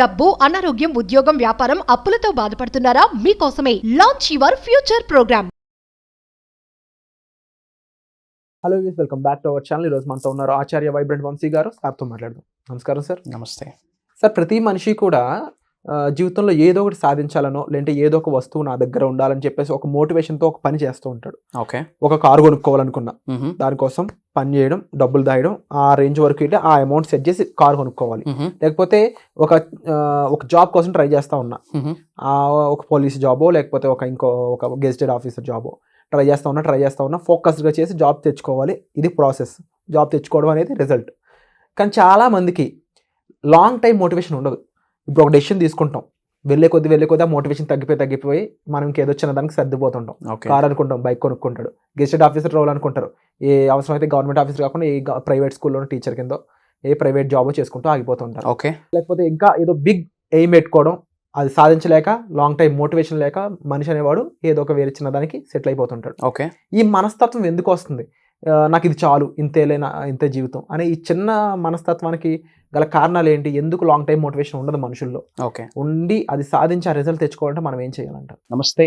డబ్బు, అనారోగ్యం, ఉద్యోగం, వ్యాపారం, అప్పులతో బాధపడుతున్నారా? మీకోసమే launch your future program. Hello views, welcome back to our channel. ఈరోజు మనతో ఉన్నారు ఆచార్య వైబ్రెంట్ వంశీ గారు. సార్తో మాట్లాడదాం. నమస్కారం సార్. నమస్తే సార్, ప్రతి మనిషి కూడా జీవితంలో ఏదో ఒకటి సాధించాలనో లేదంటే ఏదో ఒక వస్తువు నా దగ్గర ఉండాలని చెప్పేసి ఒక మోటివేషన్తో ఒక పని చేస్తూ ఉంటాడు. ఓకే, ఒక కారు కొనుక్కోవాలనుకున్నా, దానికోసం పని చేయడం, డబ్బులు దాయడం, ఆ రేంజ్ వరకు వెళ్ళి ఆ అమౌంట్ సెట్ చేసి కారు కొనుక్కోవాలి. లేకపోతే ఒక జాబ్ కోసం ట్రై చేస్తూ ఉన్నా, ఒక పోలీస్ జాబో లేకపోతే ఒక గెజిటెడ్ ఆఫీసర్ జాబో ట్రై చేస్తూ ఉన్నా ఫోకస్డ్గా చేసి జాబ్ తెచ్చుకోవాలి. ఇది ప్రాసెస్. జాబ్ తెచ్చుకోవడం అనేది రిజల్ట్. కానీ చాలా మందికి లాంగ్ టైం మోటివేషన్ ఉండదు. ఇప్పుడు ఒక డెసిషన్ తీసుకుంటాం, వెళ్ళే కొద్ది ఆ మోటివేషన్ తగ్గిపోయి మనం ఇంకేదో వచ్చిన దానికి సర్దిపోతుంటాం. కార్ అనుకుంటాం, బైక్ కొనుక్కుంటాడు, గెజిటెడ్ ఆఫీసర్ రోల్ అనుకుంటారు, ఏ అవసరం అయితే గవర్నమెంట్ ఆఫీసర్ కాకుండా ఏ ప్రైవేట్ స్కూల్లోనో టీచర్ కింద ఏ ప్రైవేట్ జాబో చేసుకుంటూ ఆగిపోతుంటారు. ఓకే, లేకపోతే ఇంకా ఏదో బిగ్ ఎయిమ్ పెట్టుకోవడం, అది సాధించలేక లాంగ్ టైం మోటివేషన్ లేక మనిషి అనేవాడు ఏదో ఒక వేరే చిన్న దానికి సెటిల్ అయిపోతుంటాడు. ఓకే, ఈ మనస్తత్వం ఎందుకు వస్తుంది? నాకు ఇది చాలు, ఇంతే జీవితం అనే ఈ చిన్న మనస్తత్వానికి గల కారణాలు ఏంటి? ఎందుకు లాంగ్ టైం మోటివేషన్ ఉండదు మనుషుల్లో? ఓకే, ఉండి అది సాధించి ఆ రిజల్ట్ తెచ్చుకోవాలంటే మనం ఏం చేయాలంట? నమస్తే.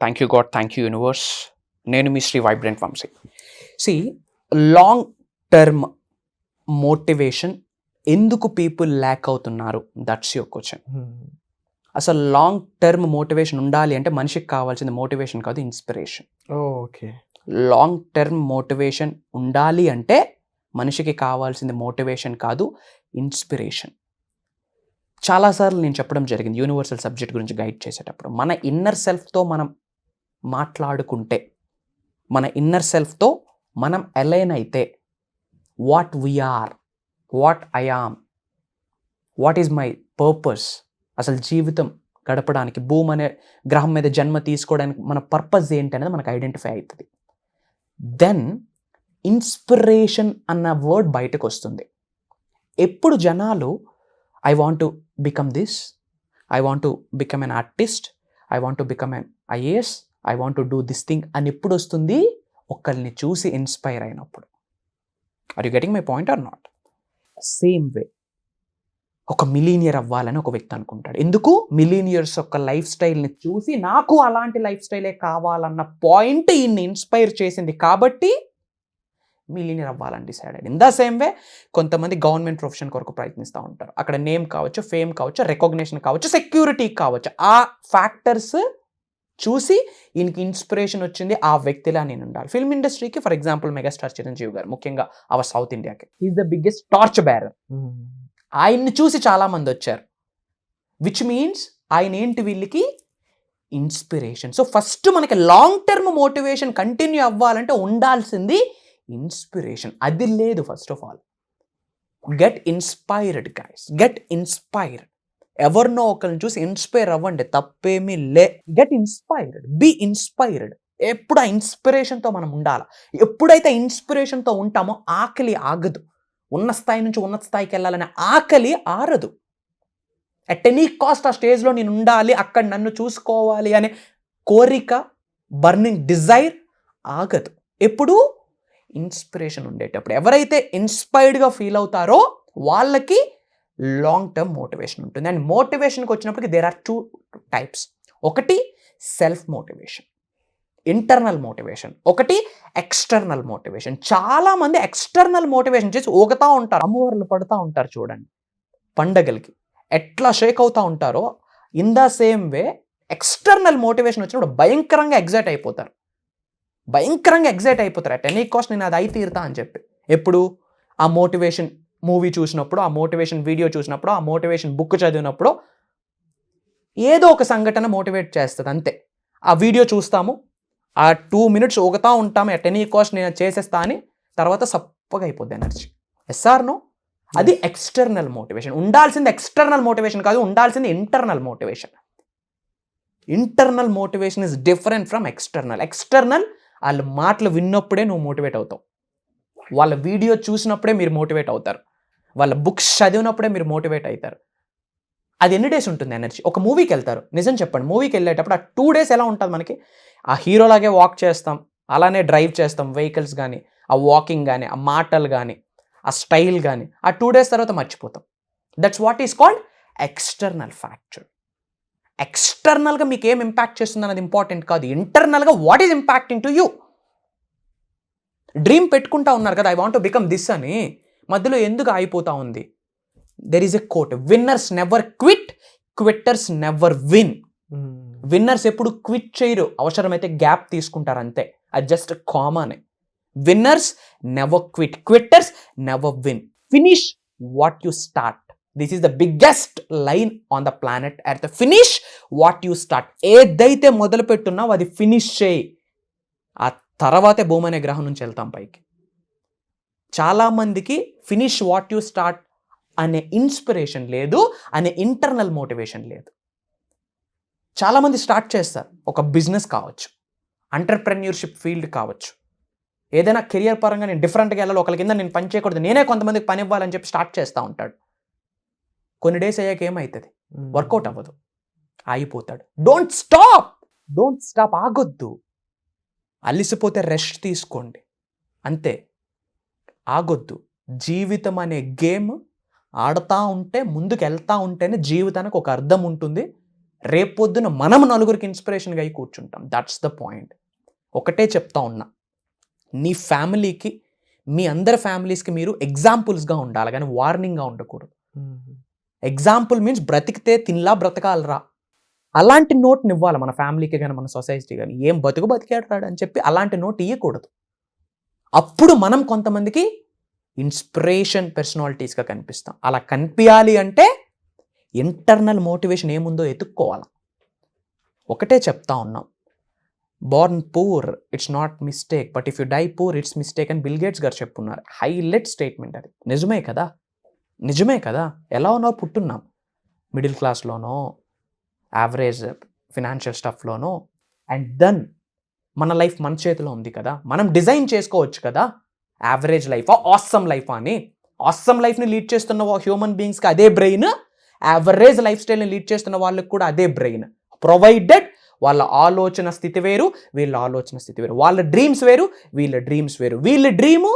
Thank you God, thank you universe. నేను మీ Shri vibrant Vamshi. Long term motivation ఎందుకు పీపుల్ ల్యాక్ అవుతున్నారు? That's your question. అసలు లాంగ్ టర్మ్ మోటివేషన్ ఉండాలి అంటే మనిషికి కావాల్సింది మోటివేషన్ కాదు, inspiration. Okay, long term motivation ఉండాలి అంటే మనిషికి కావాల్సింది మోటివేషన్ కాదు, ఇన్స్పిరేషన్. చాలాసార్లు నేను చెప్పడం జరిగింది యూనివర్సల్ సబ్జెక్ట్ గురించి గైడ్ చేసేటప్పుడు, మన ఇన్నర్ సెల్ఫ్తో మనం మాట్లాడుకుంటే, మన ఇన్నర్ సెల్ఫ్తో మనం అలైన్ అయితే, what we are, what I am, what is my purpose, అసలు జీవితం గడపడానికి భూమి అనే గ్రహం మీద జన్మ తీసుకోవడానికి మన పర్పస్ ఏంటి అనేది మనకు ఐడెంటిఫై అవుతుంది. దెన్ ఇన్స్పిరేషన్ అన్న వర్డ్ బయటకు వస్తుంది. ఎప్పుడు జనాలు I want to become this, I want to become an artist, I want to become an IAS, I want to do this thing అని ఎప్పుడు వస్తుంది? ఒకరిని చూసి ఇన్స్పైర్ అయినప్పుడు. Are you getting my point or not? Same way ఒక millionaire అవ్వాలని ఒక వ్యక్తి అనుకుంటాడు. ఎందుకు? మిలీనియర్స్ యొక్క లైఫ్ స్టైల్ని చూసి నాకు అలాంటి లైఫ్ స్టైలే కావాలన్న పాయింట్ ఈయన్ని ఇన్స్పైర్ చేసింది కాబట్టి మిలీనియర్ అవ్వాలని డిసైడ్ అయ్యాడు. ఇన్ ద సేమ్ వే కొంతమంది గవర్నమెంట్ ప్రొఫెషన్ కొరకు ప్రయత్నిస్తూ ఉంటారు. అక్కడ నేమ్ కావచ్చు, ఫేమ్ కావచ్చు, రికగ్నిషన్ కావచ్చు, సెక్యూరిటీ కావచ్చు. ఆ ఫ్యాక్టర్స్ చూసి ఈయనకి ఇన్స్పిరేషన్ వచ్చింది, ఆ వ్యక్తిలా నేను ఉండాలి. ఫిల్మ్ ఇండస్ట్రీకి for example megastar Chiranjeevi garu, ముఖ్యంగా అవర్ సౌత్ ఇండియాకి is the biggest torch bearer. ఆయన్ని చూసి చాలామంది వచ్చారు, విచ్ మీన్స్ ఆయన ఏంటి వీళ్ళకి ఇన్స్పిరేషన్. సో ఫస్ట్ మనకి లాంగ్ టర్మ్ మోటివేషన్ కంటిన్యూ అవ్వాలంటే ఉండాల్సింది ఇన్స్పిరేషన్. అది లేదు. First of all get inspired guys, get inspired. ఎవరినో ఒకరిని చూసి ఇన్స్పైర్ అవ్వండి, తప్పేమీ లే. Get inspired, be inspired. ఎప్పుడు ఆ ఇన్స్పిరేషన్తో మనం ఉండాలి. ఎప్పుడైతే ఇన్స్పిరేషన్తో ఉంటామో ఆకలి ఆగదు. ఉన్న స్థాయి నుంచి ఉన్నత స్థాయికి వెళ్ళాలనే ఆకలి ఆరదు. అట్ ఎనీ కాస్ట్ ఆ స్టేజ్లో నేను ఉండాలి, అక్కడ నన్ను చూసుకోవాలి అనే కోరిక, బర్నింగ్ డిజైర్ ఆగదు. ఎప్పుడు ఇన్స్పిరేషన్ ఉండేటప్పుడు. ఎవరైతే ఇన్స్పైర్డ్గా ఫీల్ అవుతారో వాళ్ళకి లాంగ్ టర్మ్ మోటివేషన్ ఉంటుంది. అండ్ మోటివేషన్కి వచ్చినప్పటికీ దేర్ ఆర్ 2 టైప్స్. ఒకటి సెల్ఫ్ మోటివేషన్, ఇంటర్నల్ మోటివేషన్. ఒకటి ఎక్స్టర్నల్ మోటివేషన్. చాలామంది ఎక్స్టర్నల్ మోటివేషన్ చేసి ఊగుతూ ఉంటారు, అమ్మవార్లు పడుతూ ఉంటారు. చూడండి పండగలకి ఎట్లా షేక్ అవుతూ ఉంటారో, in the same way external motivation వచ్చినప్పుడు భయంకరంగా ఎగ్జైట్ అయిపోతారు. అట్ ఎనీ కాస్ట్ నేను అది అయి తీరుతా అని చెప్పి. ఎప్పుడు? ఆ మోటివేషన్ మూవీ చూసినప్పుడు, ఆ మోటివేషన్ వీడియో చూసినప్పుడు, ఆ మోటివేషన్ బుక్ చదివినప్పుడు ఏదో ఒక సంఘటన మోటివేట్ చేస్తుంది అంతే. ఆ వీడియో చూస్తాము, ఆ 2 minutes ఊగుతూ ఉంటాము, ఎట్ ఎనీ కాస్ట్ నేను చేసేస్తా అని, తర్వాత సప్పగా అయిపోద్ది ఎనర్జీ. Yes or no? అది ఎక్స్టర్నల్ మోటివేషన్. ఉండాల్సింది ఎక్స్టర్నల్ మోటివేషన్ కాదు, ఉండాల్సింది internal motivation. Internal motivation is different from external. External వాళ్ళ మాటలు విన్నప్పుడే నువ్వు మోటివేట్ అవుతావు, వాళ్ళ వీడియో చూసినప్పుడే మీరు మోటివేట్ అవుతారు, వాళ్ళ బుక్స్ చదివినప్పుడే మీరు మోటివేట్ అవుతారు. అది ఎన్ని డేస్ ఉంటుంది ఎనర్జీ? ఒక మూవీకి వెళ్తారు, నిజం చెప్పండి, మూవీకి వెళ్ళేటప్పుడు ఆ 2 days ఎలా ఉంటుంది మనకి? ఆ హీరోలాగే వాక్ చేస్తాం, అలానే డ్రైవ్ చేస్తాం వెహికల్స్ కానీ, ఆ వాకింగ్ కానీ, ఆ మాటలు కానీ, ఆ స్టైల్ కానీ, ఆ 2 days తర్వాత మర్చిపోతాం. That's what is called external factor. ఎక్స్టర్నల్గా మీకు ఏం ఇంపాక్ట్ చేస్తుంది అన్నది ఇంపార్టెంట్ కాదు, ఇంటర్నల్గా what is impacting to you. Dream పెట్టుకుంటా ఉన్నారు కదా, I want to become this అని, మధ్యలో ఎందుకు ఆగిపోతా ఉంది? There is a quote, winners never quit, quitters never win. Winners ఎప్పుడు క్విట్ చేయరు, అవసరమైతే గ్యాప్ తీసుకుంటారు అంతే, అది just common. Winners never quit, quitters never win. Finish what you start. This is the biggest line on the planet earth. Finish what you start. ఏదైతే మొదలు పెట్టున్నావు అది finish చేయి, ఆ తర్వాతే భూమి అనే గ్రహం నుంచి వెళ్తాం పైకి. చాలామందికి ఫినిష్ వాట్ యు స్టార్ట్ అనే ఇన్స్పిరేషన్ లేదు, అనే ఇంటర్నల్ మోటివేషన్ లేదు. చాలామంది స్టార్ట్ చేస్తారు, ఒక బిజినెస్ కావచ్చు, ఎంటర్ప్రెన్యూర్షిప్ ఫీల్డ్ కావచ్చు, ఏదైనా కెరియర్ పరంగా నేను డిఫరెంట్గా వెళ్ళాలి, ఒకరి కింద నేను పని చేయకూడదు, నేనే కొంతమందికి పని ఇవ్వాలని చెప్పి స్టార్ట్ చేస్తూ ఉంటాడు. కొన్ని డేస్ అయ్యాక ఏమవుతుంది? వర్కౌట్ అవ్వదు, ఆగిపోతాడు. డోంట్ స్టాప్, ఆగొద్దు. అలిసిపోతే రెస్ట్ తీసుకోండి అంతే, ఆగొద్దు. జీవితం అనే గేమ్ ఆడుతూ ఉంటే, ముందుకు వెళ్తూ ఉంటేనే జీవితానికి ఒక అర్థం ఉంటుంది. రేపొద్దున మనం నలుగురికి ఇన్స్పిరేషన్గా అయి కూర్చుంటాం. That's the point. ఒకటే చెప్తా ఉన్నా, నీ ఫ్యామిలీకి, మీ అందరి ఫ్యామిలీస్కి మీరు ఎగ్జాంపుల్స్గా ఉండాలి, కానీ వార్నింగ్గా ఉండకూడదు. ఎగ్జాంపుల్ మీన్స్ బ్రతికితే తినలా బ్రతకాలరా, అలాంటి నోట్ని ఇవ్వాలి మన ఫ్యామిలీకి కానీ మన సొసైటీ కానీ. ఏం బతికాడు అని చెప్పి అలాంటి నోట్ ఇవ్వకూడదు. అప్పుడు మనం కొంతమందికి ఇన్స్పిరేషన్ పర్సనాలిటీస్గా కనిపిస్తాం. అలా కనిపించాలి అంటే ఇంటర్నల్ మోటివేషన్ ఏముందో ఎత్తుక్కోవాలి. ఒకటే చెప్తా ఉన్నాం, born poor it's not mistake, but if you die poor it's mistake అని బిల్ గేట్స్ గారు చెప్పున్నారు. హైలైట్ స్టేట్మెంట్ అది. నిజమే కదా. ఎలా ఉన్నావు? పుట్టున్నాం మిడిల్ క్లాస్లోనో, యావరేజ్ ఫినాన్షియల్ స్టఫ్లోనో, అండ్ దెన్ మన లైఫ్ మన చేతిలో ఉంది కదా, మనం డిజైన్ చేసుకోవచ్చు కదా. యావరేజ్ లైఫా, ఆసమ్ లైఫా అని. ఆసమ్ లైఫ్ని లీడ్ చేస్తున్న హ్యూమన్ బీయింగ్స్కి అదే బ్రెయిన్, యావరేజ్ లైఫ్ స్టైల్ని లీడ్ చేస్తున్న వాళ్ళకి కూడా అదే బ్రెయిన్, ప్రొవైడెడ్ వాళ్ళ ఆలోచన స్థితి వేరు, వీళ్ళ ఆలోచన స్థితి వేరు, వాళ్ళ డ్రీమ్స్ వేరు, వీళ్ళ డ్రీమ్స్ వేరు. వీళ్ళ డ్రీము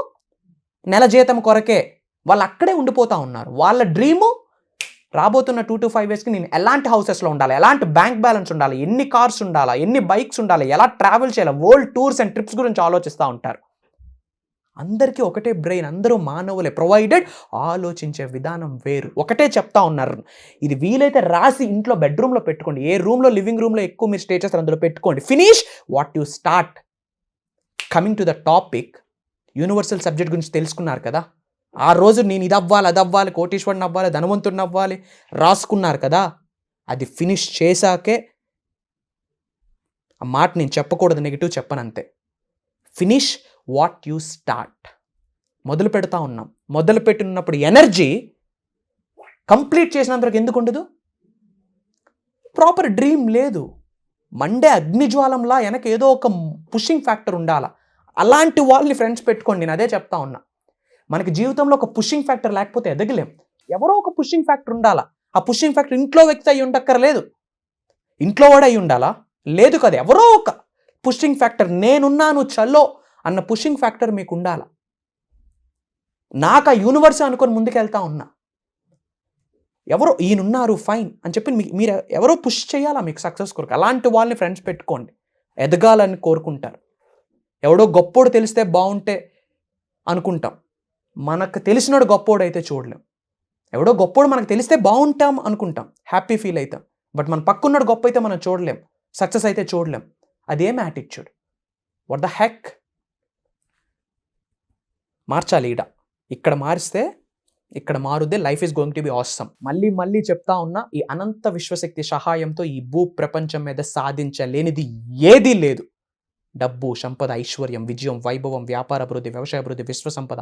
నెల జీతం కొరకే, వాళ్ళు అక్కడే ఉండిపోతూ ఉన్నారు. వాళ్ళ డ్రీము రాబోతున్న 2 to 5 yearsకి నేను ఎలాంటి హౌసెస్లో ఉండాలి, ఎలాంటి బ్యాంక్ బ్యాలెన్స్ ఉండాలి, ఎన్ని కార్స్ ఉండాలా, ఎన్ని బైక్స్ ఉండాలి, ఎలా ట్రావెల్ చేయాలి, వరల్డ్ టూర్స్ అండ్ ట్రిప్స్ గురించి ఆలోచిస్తూ ఉంటారు. అందరికీ ఒకటే బ్రెయిన్, అందరూ మానవులే, ప్రొవైడెడ్ ఆలోచించే విధానం వేరు. ఒకటే చెప్తా ఉన్నారు, ఇది వీలైతే రాసి ఇంట్లో బెడ్రూమ్లో పెట్టుకోండి, ఏ రూమ్లో, లివింగ్ రూమ్లో ఎక్కువ మీరు స్టే చేస్తారు అందులో పెట్టుకోండి. Finish what you start. Coming to the topic, universal subject గురించి తెలుసుకున్నారు కదా. ఆ రోజు నేను ఇది అవ్వాలి, అది అవ్వాలి, కోటీశ్వరుని అవ్వాలి, ధనవంతుడిని అవ్వాలి రాసుకున్నారు కదా, అది ఫినిష్ చేశాకే, ఆ మాట నేను చెప్పకూడదు, నెగిటివ్ చెప్పనంతే. Finish what you start. మొదలు పెడతా ఉన్నాం, మొదలు పెట్టినప్పుడు ఎనర్జీ కంప్లీట్ చేసినందుకు ఎందుకు ఉండదు? ప్రాపర్ డ్రీమ్ లేదు, మండే అగ్నిజ్వాలంలా వెనక ఏదో ఒక పుషింగ్ ఫ్యాక్టర్ ఉండాలా. అలాంటి వాళ్ళని ఫ్రెండ్స్ పెట్టుకోండి. నేను అదే చెప్తా ఉన్నా, మనకి జీవితంలో ఒక పుషింగ్ ఫ్యాక్టర్ లేకపోతే ఎదగలేం. ఎవరో ఒక పుషింగ్ ఫ్యాక్టర్ ఉండాలా. ఆ పుషింగ్ ఫ్యాక్టర్ ఇంట్లో వ్యక్తి అయి ఉండక్కర్లేదు, ఇంట్లో వాడు అయి ఉండాలా, లేదు కదా, ఎవరో ఒక పుషింగ్ ఫ్యాక్టర్, నేనున్నాను చలో అన్న పుషింగ్ ఫ్యాక్టర్ మీకు ఉండాలా. నాకు ఆ యూనివర్స్ అనుకొని ముందుకెళ్తా ఉన్నా, ఎవరో ఈయనున్నారు ఫైన్ అని చెప్పి మీరు ఎవరో పుష్ చేయాలా మీకు సక్సెస్ కొరకు. అలాంటి వాళ్ళని ఫ్రెండ్స్ పెట్టుకోండి, ఎదగాలని కోరుకుంటారు. ఎవడో గొప్పోడు తెలిస్తే బాగుంటే అనుకుంటాం, మనకు తెలిసినోడు గొప్పోడు అయితే చూడలేం. ఎవడో గొప్పోడు మనకు తెలిస్తే బాగుంటాం అనుకుంటాం, హ్యాపీ ఫీల్ అవుతాం. బట్ మన పక్కున్నాడు గొప్ప అయితే మనం చూడలేం, సక్సెస్ అయితే చూడలేం. అదేం యాటిట్యూడ్? What the heck? మార్చాలి. ఇక్కడ మారిస్తే, ఇక్కడ మారుదే, life is going to be awesome. మళ్ళీ చెప్తా ఉన్నా, ఈ అనంత విశ్వశక్తి సహాయంతో ఈ భూ ప్రపంచం మీద సాధించలేనిది ఏదీ లేదు. డబ్బు, సంపద, ఐశ్వర్యం, విజయం, వైభవం, వ్యాపార అభివృద్ధి, వ్యవసాయ అభివృద్ధి, విశ్వ సంపద.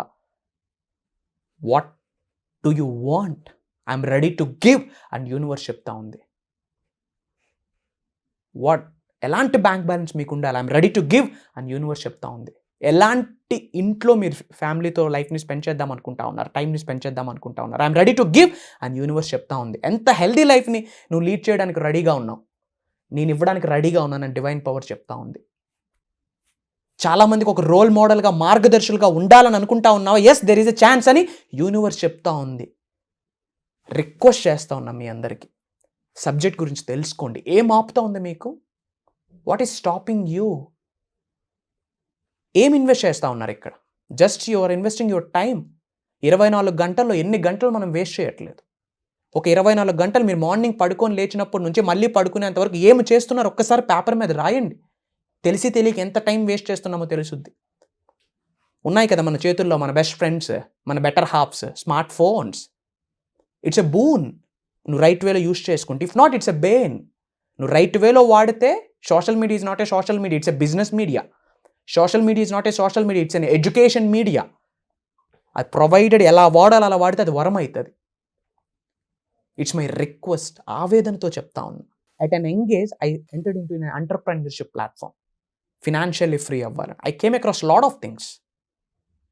What do you want? I'm ready to give and universe చెప్తా ఉంది. ఎలాంటి బ్యాంక్ బ్యాలెన్స్ మీకు ఉండాలి? I'm ready to give and universe చెప్తా ఉంది. ఎలాంటి ఇంట్లో మీరు ఫ్యామిలీతో లైఫ్ని స్పెండ్ చేద్దాం అనుకుంటా ఉన్నారు, టైంని స్పెండ్ చేద్దాం అనుకుంటా ఉన్నారు, I'm ready to give and universe చెప్తా ఉంది. ఎంత హెల్దీ లైఫ్ని నువ్వు లీడ్ చేయడానికి రెడీగా ఉన్నావు, నేను ఇవ్వడానికి రెడీగా ఉన్నాను అని డివైన్ పవర్ చెప్తా ఉంది. చాలామందికి ఒక రోల్ మోడల్గా, మార్గదర్శులుగా ఉండాలని అనుకుంటా ఉన్నావా? Yes, there is a chance అని యూనివర్స్ చెప్తా ఉంది. రిక్వెస్ట్ చేస్తూ ఉన్నా మీ అందరికీ, సబ్జెక్ట్ గురించి తెలుసుకోండి. ఏం ఆపుతా ఉంది మీకు? What is stopping you? ఏం ఇన్వెస్ట్ చేస్తూ ఉన్నారు ఇక్కడ? Just your investing your time. 24 గంటల్లో ఎన్ని గంటలు మనం వేస్ట్ చేయట్లేదు? ఒక 24 గంటలు మీరు మార్నింగ్ పడుకొని లేచినప్పటి నుంచి మళ్ళీ పడుకునేంతవరకు ఏమి చేస్తున్నారు ఒక్కసారి పేపర్ మీద రాయండి. తెలిసి తెలియక ఎంత టైం వేస్ట్ చేస్తున్నామో తెలుసుద్ది. ఉన్నాయి కదా మన చేతుల్లో మన బెస్ట్ ఫ్రెండ్స్, మన better halves, smart phones. It's a boon నువ్వు రైట్ వేలో యూస్ చేసుకుంటే. If not, it's a bane. నువ్వు రైట్ వేలో వాడితే social media is not a social media, it's a business media. Social media is not a social media, it's an education media. అది provided ఎలా వాడాలి అలా వాడితే అది వరం అవుతుంది. It's my request. ఆవేదనతో చెప్తా ఉన్నా. At an young age I entered into an entrepreneurship platform. Financially free అవ్వాలి. I came across lot of things.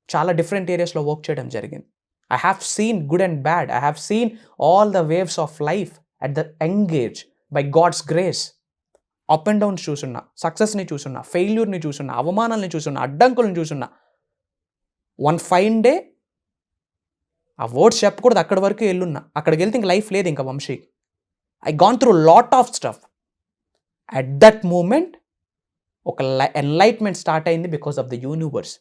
చాలా డిఫరెంట్ ఏరియాస్లో వర్క్ చేయడం జరిగింది. I have seen good and bad. I have seen all the waves of life at the young age by God's grace. Up and downs చూసున్నా, సక్సెస్ని చూసున్నా, ఫెయిల్యూర్ని చూసున్నా, అవమానాలని చూసున్నా, అడ్డంకులను చూసున్నా. వన్ ఫైన్ డే ఆ వర్డ్స్ చెప్పకూడదు అక్కడి వరకు వెళ్ళున్నా. అక్కడికి వెళ్తే ఇంక లైఫ్ లేదు ఇంకా వంశీకి. I gone through lot of stuff. At that moment ఒక ఎన్లైట్మెంట్ స్టార్ట్ అయింది because of the universe.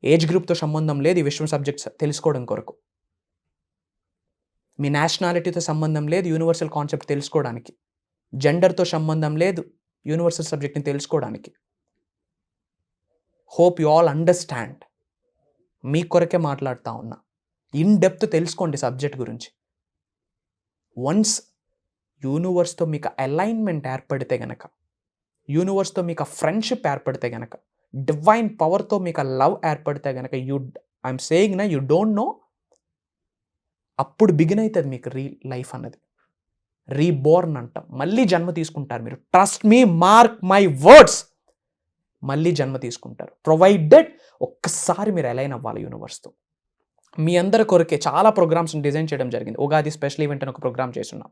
Age గ్రూప్తో సంబంధం లేదు ఈ విశ్వం సబ్జెక్ట్స్ తెలుసుకోవడం కొరకు. మీ నేషనాలిటీతో సంబంధం లేదు యూనివర్సల్ కాన్సెప్ట్ తెలుసుకోవడానికి. జెండర్తో సంబంధం లేదు యూనివర్సల్ సబ్జెక్ట్ని తెలుసుకోవడానికి. Hope you all understand. మీ కొరకే మాట్లాడుతూ ఉన్నా. ఇన్ డెప్త్ తెలుసుకోండి సబ్జెక్ట్ గురించి. వన్స్ యూనివర్స్తో మీకు అలైన్మెంట్ ఏర్పడితే గనక, యూనివర్స్తో మీకు ఫ్రెండ్షిప్ ఏర్పడితే గనక, డివైన్ పవర్తో మీకు లవ్ ఏర్పడితే కనుక ఐఎమ్ సేయింగ్ నా యూ డోంట్ నో, అప్పుడు బిగిన్ అవుతుంది మీకు లైఫ్ అన్నది. రీబోర్న్ అంటాం. మళ్ళీ జన్మ తీసుకుంటారు మీరు. Trust me, mark my words. మళ్ళీ జన్మ తీసుకుంటారు ప్రొవైడెడ్ ఒక్కసారి మీరు అలైన్ అవ్వాలి యూనివర్స్తో. మీ అందరి కొరకే చాలా ప్రోగ్రామ్స్ని డిజైన్ చేయడం జరిగింది. ఉగాది స్పెషల్ ఈవెంట్ అని ఒక ప్రోగ్రామ్ చేస్తున్నాం.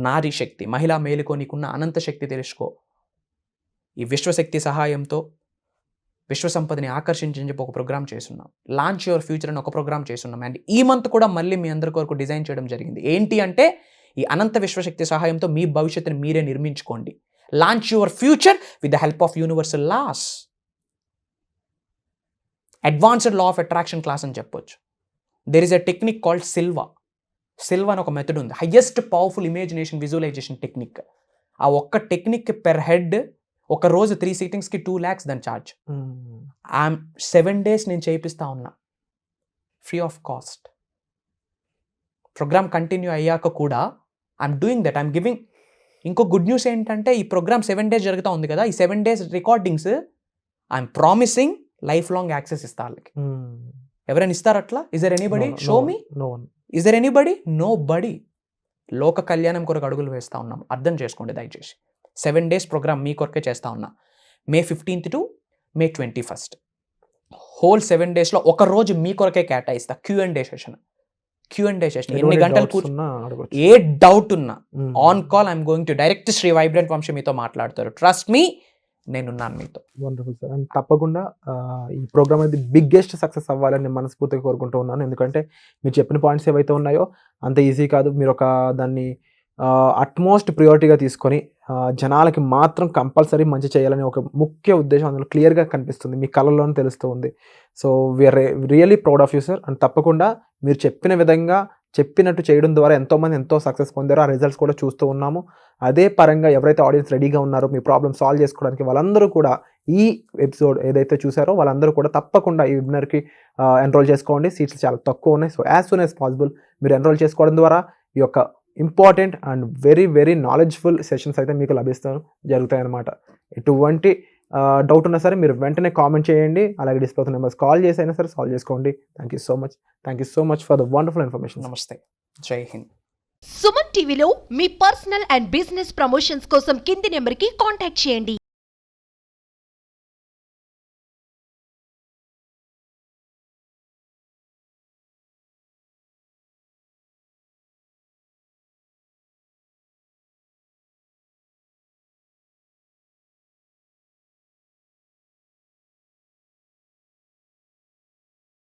నారీ శక్తి, మహిళా మేలుకో, నీకున్న అనంత శక్తి తెలుసుకో. ఈ విశ్వశక్తి సహాయంతో విశ్వ సంపదని ఆకర్షించని చెప్పి ఒక ప్రోగ్రామ్ చేస్తున్నాం. లాంచ్ యువర్ ఫ్యూచర్ అని ఒక ప్రోగ్రామ్ చేస్తున్నాం. అండ్ ఈ మంత్ కూడా మళ్ళీ మీ అందరి కొరకు డిజైన్ చేయడం జరిగింది. ఏంటి అంటే ఈ అనంత విశ్వశక్తి సహాయంతో మీ భవిష్యత్తుని మీరే నిర్మించుకోండి. Launch your future with the help of universal laws. Advanced law of attraction class అని చెప్పొచ్చు. There is a technique called Silva. Silva అని ఒక మెథడ్ ఉంది. Highest powerful imagination visualization technique. ఆ ఒక్క టెక్నిక్ పెర్ హెడ్ ఒక రోజు 3 సిట్టింగ్స్కి 2 lakhs దాని ఛార్జ్. 7 days నేను చేయిస్తా ఉన్నా free of cost. Program continue అయ్యాక కూడా I'm doing that. I'm giving. ఇంకో గుడ్ న్యూస్ ఏంటంటే ఈ ప్రోగ్రామ్ 7 days జరుగుతూ ఉంది కదా, ఈ 7 days recordings I'm promising life long access ఇస్తా వాళ్ళకి. ఎవరైనా ఇస్తారు అట్లా? Is there anybody? Show me. Is there anybody? Nobody. లోక కళ్యాణం కొరకు అడుగులు వేస్తూ ఉన్నాం. అర్థం చేసుకోండి దయచేసి. 7 days ప్రోగ్రామ్ మీ కొరకే చేస్తూ ఉన్నా. May 15th to May 21st. Whole 7 daysలో ఒక రోజు మీ కొరకే కేటాయిస్తా. Q&A session. ఎన్ని గంటలు కూర్చున్నా, ఏ డౌట్ ఉన్నా on call I'm going to direct Shri vibrant Vamshi మీతో మాట్లాడతారు. ట్రస్ట్ మీ, నేనున్నాను మీతో. Wonderful sir. అండ్ తప్పకుండా ఈ ప్రోగ్రామ్ అనేది బిగ్గెస్ట్ సక్సెస్ అవ్వాలని నేను మనస్ఫూర్తిగా కోరుకుంటూ ఉన్నాను. ఎందుకంటే మీరు చెప్పిన పాయింట్స్ ఏవైతే ఉన్నాయో అంత ఈజీ కాదు. మీరు ఒక దాన్ని అట్మోస్ట్ ప్రియారిటీగా తీసుకొని జనాలకి మాత్రం కంపల్సరీ మంచి చేయాలని ఒక ముఖ్య ఉద్దేశం అందులో క్లియర్గా కనిపిస్తుంది, మీ కళల్లోనే తెలుస్తూ ఉంది. So we are really proud of you sir. And తప్పకుండా మీరు చెప్పిన విధంగా చెప్పినట్టు చేయడం ద్వారా ఎంతోమంది ఎంతో సక్సెస్ పొందారో ఆ రిజల్ట్స్ కూడా చూస్తూ ఉన్నాము. అదే పరంగా ఎవరైతే ఆడియన్స్ రెడీగా ఉన్నారో మీ ప్రాబ్లమ్ సాల్వ్ చేసుకోవడానికి వాళ్ళందరూ కూడా ఈ ఎపిసోడ్ ఏదైతే చూసారో వాళ్ళందరూ కూడా తప్పకుండా ఈ వెబినార్కి ఎన్రోల్ చేసుకోండి. సీట్స్ చాలా తక్కువ ఉన్నాయి. So as soon as possible మీరు ఎన్రోల్ చేసుకోవడం ద్వారా ఈ యొక్క important and very very knowledgeful sessions అయితే మీకు జరుగుతాయి అన్నమాట. ఎటువంటి డౌట్ ఉన్నా సరే మీరు వెంటనే కామెంట్ చేయండి. అలాగే డిస్ప్లే అవుతున్న నెంబర్స్ కాల్ చేసి అయినా సరే సాల్వ్ చేసుకోండి. Thank you so much for the wonderful information. నమస్తే. జై హింద్. సుమన్ టీవీలో మీ పర్సనల్ అండ్ బిజినెస్ ప్రమోషన్స్ కోసం కింది నెంబర్కి కాంటాక్ట్ చేయండి.